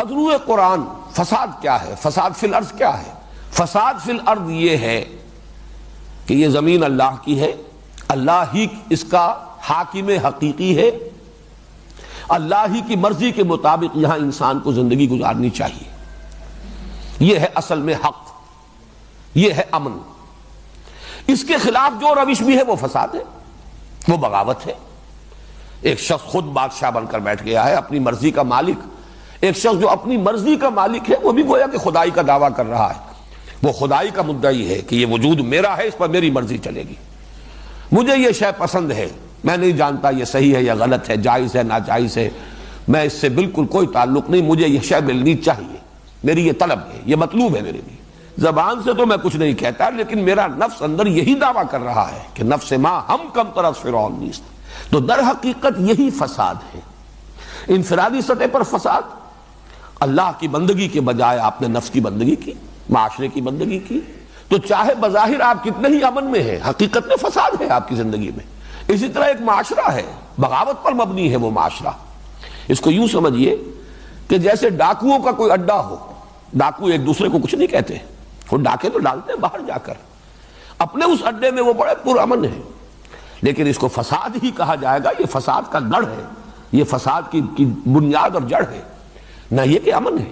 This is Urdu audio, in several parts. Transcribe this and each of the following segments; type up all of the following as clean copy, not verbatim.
مضمون قرآن فساد کیا ہے؟ فساد فی الارض کیا ہے؟ فساد فی الارض یہ ہے کہ یہ زمین اللہ کی ہے، اللہ ہی اس کا حاکم حقیقی ہے، اللہ ہی کی مرضی کے مطابق یہاں انسان کو زندگی گزارنی چاہیے۔ یہ ہے اصل میں حق، یہ ہے امن۔ اس کے خلاف جو روش بھی ہے وہ فساد ہے، وہ بغاوت ہے۔ ایک شخص خود بادشاہ بن کر بیٹھ گیا ہے، اپنی مرضی کا مالک۔ ایک شخص جو اپنی مرضی کا مالک ہے وہ بھی گویا کہ خدائی کا دعویٰ کر رہا ہے، وہ خدائی کا مدعی ہے کہ یہ وجود میرا ہے، اس پر میری مرضی چلے گی، مجھے یہ شے پسند ہے، میں نہیں جانتا یہ صحیح ہے یا غلط ہے، جائز ہے ناجائز ہے، میں اس سے بالکل کوئی تعلق نہیں، مجھے یہ شے ملنی چاہیے، میری یہ طلب ہے، یہ مطلوب ہے میرے لیے۔ زبان سے تو میں کچھ نہیں کہتا، لیکن میرا نفس اندر یہی دعویٰ کر رہا ہے کہ نفس ما ہم کم طرف فرعون نیست۔ تو در حقیقت یہی فساد ہے، انفرادی سطح پر فساد۔ اللہ کی بندگی کے بجائے آپ نے نفس کی بندگی کی، معاشرے کی بندگی کی، تو چاہے بظاہر آپ کتنے ہی امن میں ہیں، حقیقت میں فساد ہے آپ کی زندگی میں۔ اسی طرح ایک معاشرہ ہے، بغاوت پر مبنی ہے وہ معاشرہ۔ اس کو یوں سمجھیے کہ جیسے ڈاکوؤں کا کوئی اڈا ہو، ڈاکو ایک دوسرے کو کچھ نہیں کہتے، وہ ڈاکے تو ڈالتے ہیں باہر جا کر، اپنے اس اڈے میں وہ بڑے پرامن ہیں، لیکن اس کو فساد ہی کہا جائے گا، یہ فساد کا گڑھ ہے، یہ فساد کی بنیاد اور جڑ ہے، نہ یہ کہ امن ہے۔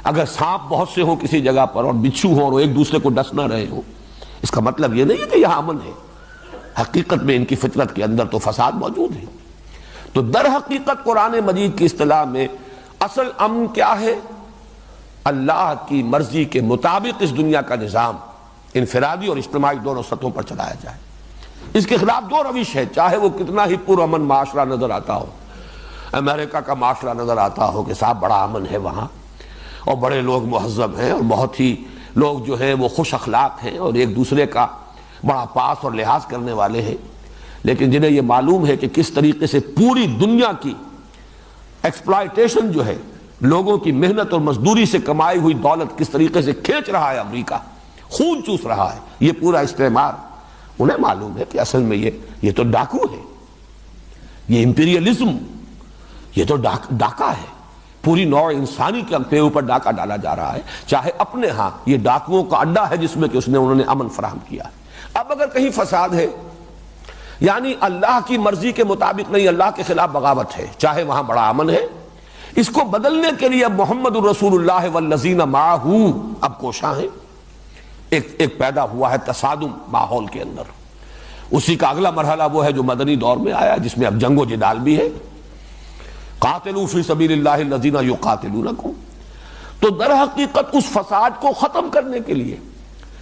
اگر سانپ بہت سے ہو کسی جگہ پر اور بچھو ہو اور ایک دوسرے کو ڈس نہ رہے ہو، اس کا مطلب یہ نہیں ہے کہ یہاں امن ہے، حقیقت میں ان کی فطرت کے اندر تو فساد موجود ہے۔ تو در حقیقت قرآن مجید کی اصطلاح میں اصل امن کیا ہے؟ اللہ کی مرضی کے مطابق اس دنیا کا نظام انفرادی اور اجتماعی دونوں سطحوں پر چلایا جائے۔ اس کے خلاف دو روش ہے، چاہے وہ کتنا ہی پرامن معاشرہ نظر آتا ہو، امریکہ کا معاشرہ نظر آتا ہو کہ صاحب بڑا امن ہے وہاں، اور بڑے لوگ مہذب ہیں اور بہت ہی لوگ جو ہیں وہ خوش اخلاق ہیں اور ایک دوسرے کا بڑا پاس اور لحاظ کرنے والے ہیں، لیکن جنہیں یہ معلوم ہے کہ کس طریقے سے پوری دنیا کی ایکسپلائٹیشن جو ہے، لوگوں کی محنت اور مزدوری سے کمائی ہوئی دولت کس طریقے سے کھینچ رہا ہے امریکہ، خون چوس رہا ہے یہ پورا استعمار، انہیں معلوم ہے کہ اصل میں یہ تو ڈاکو ہے، یہ امپیریلزم، یہ تو ڈاکہ ہے، پوری نوع انسانی کے اوپر ڈاکہ ڈالا جا رہا ہے، چاہے اپنے ہاں یہ ڈاکوؤں کا اڈا ہے جس میں کہ انہوں نے امن فراہم کیا۔ اب اگر کہیں فساد ہے، یعنی اللہ کی مرضی کے مطابق نہیں، اللہ کے خلاف بغاوت ہے، چاہے وہاں بڑا امن ہے، اس کو بدلنے کے لیے اب محمد الرسول اللہ والذین معہ اب کوشاں ہیں۔ ایک پیدا ہوا ہے تصادم ماحول کے اندر، اسی کا اگلا مرحلہ وہ ہے جو مدنی دور میں آیا، جس میں اب جنگ و جدال بھی ہے، قاتلوا فی سبیل اللہ الذین یقاتلونکم۔ تو در حقیقت اس فساد کو ختم کرنے کے لیے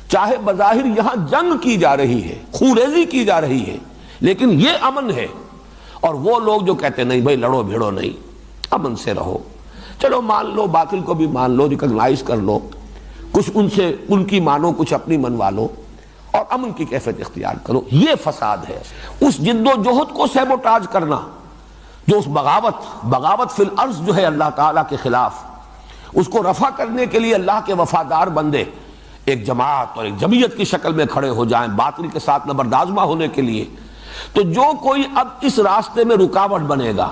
چاہے بظاہر یہاں جنگ کی جا رہی ہے، خونریزی کی جا رہی ہے، لیکن یہ امن ہے، اور وہ لوگ جو کہتے نہیں بھائی لڑو بھیڑو نہیں، امن سے رہو، چلو مان لو، باطل کو بھی مان لو، ریکگنائز کر لو، کچھ ان سے ان کی مانو، کچھ اپنی منوا لو، اور امن کی کیفیت اختیار کرو، یہ فساد ہے۔ اس جد و جہد کو سیبوٹاج کرنا، جو اس بغاوت فی الارض جو ہے اللہ تعالیٰ کے خلاف، اس کو رفع کرنے کے لیے اللہ کے وفادار بندے ایک جماعت اور ایک جمعیت کی شکل میں کھڑے ہو جائیں باطل کے ساتھ نبردآزمہ ہونے کے لیے، تو جو کوئی اب اس راستے میں رکاوٹ بنے گا،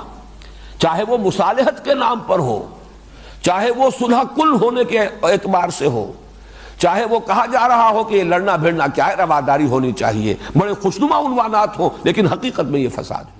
چاہے وہ مصالحت کے نام پر ہو، چاہے وہ صلح کل ہونے کے اعتبار سے ہو، چاہے وہ کہا جا رہا ہو کہ یہ لڑنا بھیڑنا کیا ہے، رواداری ہونی چاہیے، بڑے خوشنما عنوانات ہوں، لیکن حقیقت میں یہ فساد ہے۔